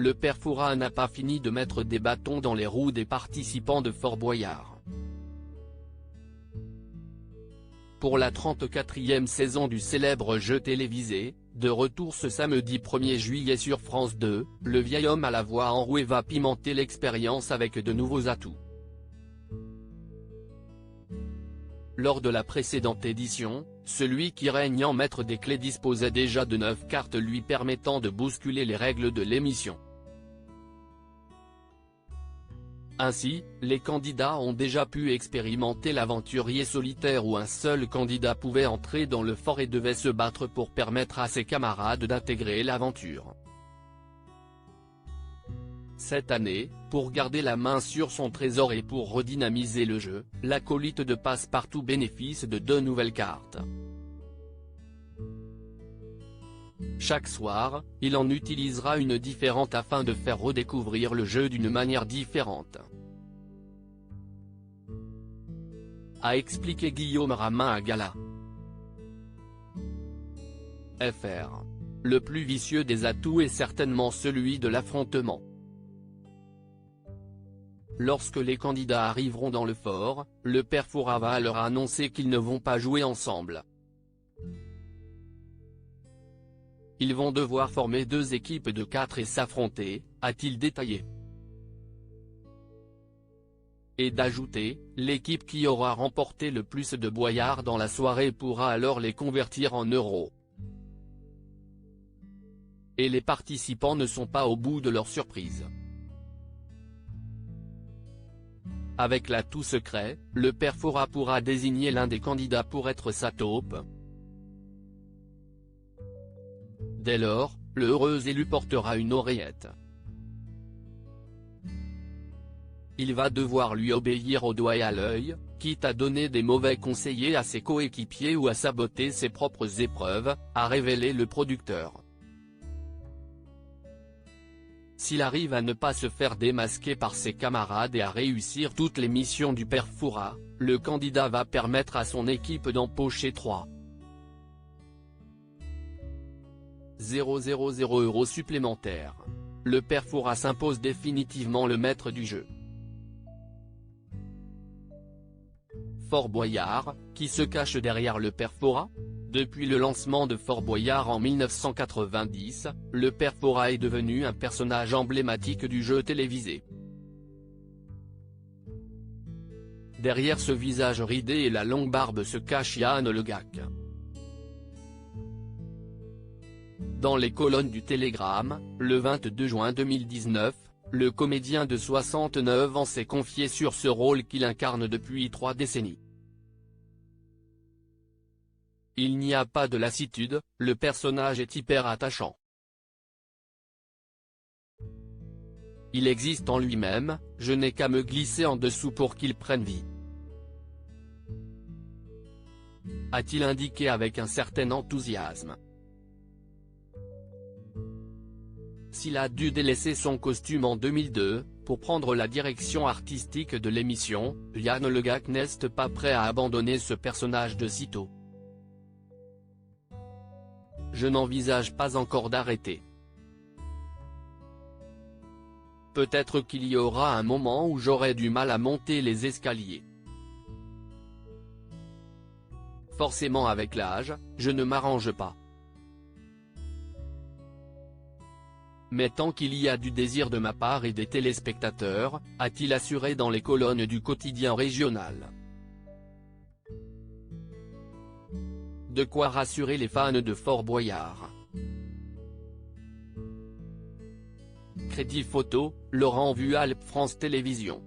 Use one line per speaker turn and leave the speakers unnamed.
le père Fouras n'a pas fini de mettre des bâtons dans les roues des participants de Fort Boyard. Pour la 34e saison du célèbre jeu télévisé, de retour ce samedi 1er juillet sur France 2, le vieil homme à la voix enrouée va pimenter l'expérience avec de nouveaux atouts. Lors de la précédente édition, celui qui règne en maître des clés disposait déjà de 9 cartes lui permettant de bousculer les règles de l'émission. Ainsi, les candidats ont déjà pu expérimenter l'aventurier solitaire où un seul candidat pouvait entrer dans le fort et devait se battre pour permettre à ses camarades d'intégrer l'aventure. Cette année, pour garder la main sur son trésor et pour redynamiser le jeu, l'acolyte de Passepartout bénéficie de 2 nouvelles cartes. Chaque soir, il en utilisera une différente afin de faire redécouvrir le jeu d'une manière différente. A expliqué Guillaume Ramin à Gala. FR. Le plus vicieux des atouts est certainement celui de l'affrontement. Lorsque les candidats arriveront dans le fort, le père Fouras va leur annoncer qu'ils ne vont pas jouer ensemble. Ils vont devoir former 2 équipes de 4 et s'affronter, a-t-il détaillé. Et d'ajouter, l'équipe qui aura remporté le plus de boyards dans la soirée pourra alors les convertir en euros. Et les participants ne sont pas au bout de leur surprise. Avec l'atout secret, le père Fouras pourra désigner l'un des candidats pour être sa taupe. Dès lors, le heureux élu portera une oreillette. Il va devoir lui obéir au doigt et à l'œil, quitte à donner des mauvais conseillers à ses coéquipiers ou à saboter ses propres épreuves, a révélé le producteur. S'il arrive à ne pas se faire démasquer par ses camarades et à réussir toutes les missions du père Fouras, le candidat va permettre à son équipe d'empocher 3,000 € supplémentaires. Le père Fouras s'impose définitivement le maître du jeu. Fort Boyard, qui se cache derrière le père Fouras ? Depuis le lancement de Fort Boyard en 1990, le père Fouras est devenu un personnage emblématique du jeu télévisé. Derrière ce visage ridé et la longue barbe se cache Yann Le Gac. Dans les colonnes du Télégramme, le 22 juin 2019, le comédien de 69 ans s'est confié sur ce rôle qu'il incarne depuis 3 décennies. Il n'y a pas de lassitude, le personnage est hyper attachant. Il existe en lui-même, je n'ai qu'à me glisser en dessous pour qu'il prenne vie. A-t-il indiqué avec un certain enthousiasme. S'il a dû délaisser son costume en 2002, pour prendre la direction artistique de l'émission, Yann Le Gac n'est pas prêt à abandonner ce personnage de sitôt. Je n'envisage pas encore d'arrêter. Peut-être qu'il y aura un moment où j'aurai du mal à monter les escaliers. Forcément avec l'âge, je ne m'arrange pas. Mais tant qu'il y a du désir de ma part et des téléspectateurs, a-t-il assuré dans les colonnes du quotidien régional. De quoi rassurer les fans de Fort Boyard. Crédit photo, Laurent Vualp, France Télévisions.